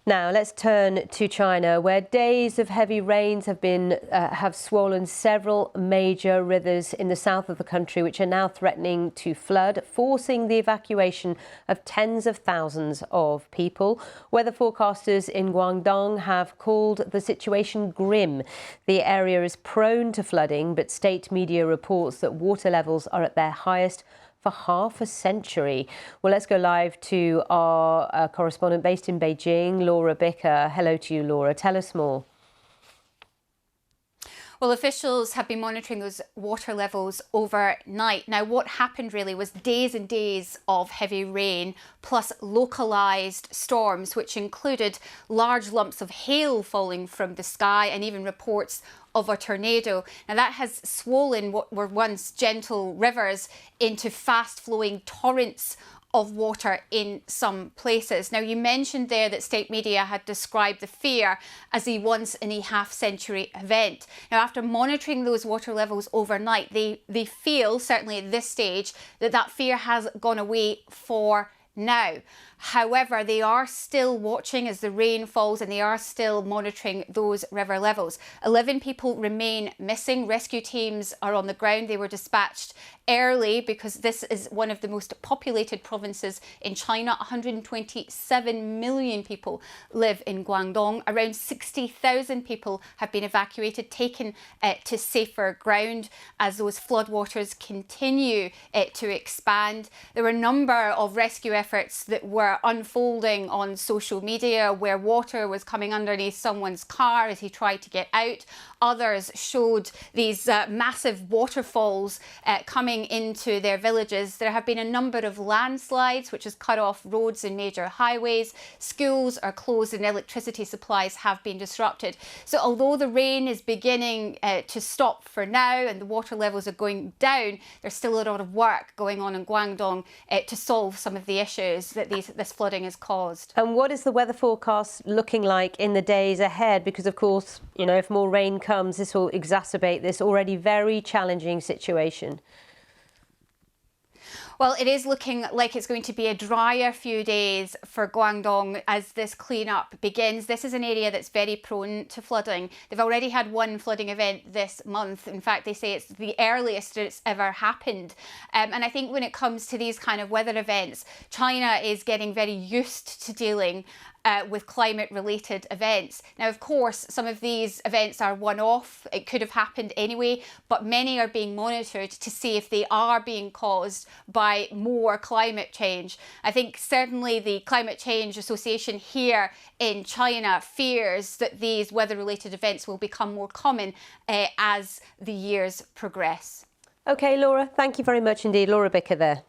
Now let's turn to China, where days of heavy rains have swollen several major rivers in the south of the country, which are now threatening to flood, forcing the evacuation of tens of thousands of people. Weather forecasters in Guangdong have called the situation grim. The area is prone to flooding, but state media reports that water levels are at their highest for half a century. Well, let's go live to our correspondent based in Beijing, Laura Bicker. Hello to you, Laura. Tell us more. Well, officials have been monitoring those water levels overnight. Now, what happened really was days and days of heavy rain plus localised storms, which included large lumps of hail falling from the sky and even reports of a tornado. Now, that has swollen what were once gentle rivers into fast-flowing torrents of water in some places. Now, you mentioned there that state media had described the fear as a once-in-a-half-century event. Now, after monitoring those water levels overnight, they feel, certainly at this stage, that fear has gone away for now. However, they are still watching as the rain falls and they are still monitoring those river levels. 11 people remain missing. Rescue teams are on the ground. They were dispatched early because this is one of the most populated provinces in China. 127 million people live in Guangdong. Around 60,000 people have been evacuated, taken to safer ground as those floodwaters continue to expand. There were a number of rescue efforts that were unfolding on social media, where water was coming underneath someone's car as he tried to get out. Others showed these massive waterfalls coming into their villages. There have been a number of landslides which has cut off roads and major highways. Schools are closed and electricity supplies have been disrupted. So although the rain is beginning to stop for now and the water levels are going down, there's still a lot of work going on in Guangdong to solve some of the issues that this flooding has caused. And what is the weather forecast looking like in the days ahead? Because of course, you know, if more rain comes, this will exacerbate this already very challenging situation. Well, it is looking like it's going to be a drier few days for Guangdong as this clean-up begins. This is an area that's very prone to flooding. They've already had one flooding event this month. In fact, they say it's the earliest it's ever happened. And I think when it comes to these kind of weather events, China is getting very used to dealing with climate-related events. Now, of course, some of these events are one-off. It could have happened anyway, but many are being monitored to see if they are being caused by more climate change. I think certainly the Climate Change Association here in China fears that these weather-related events will become more common as the years progress. OK, Laura, thank you very much indeed. Laura Bicker there.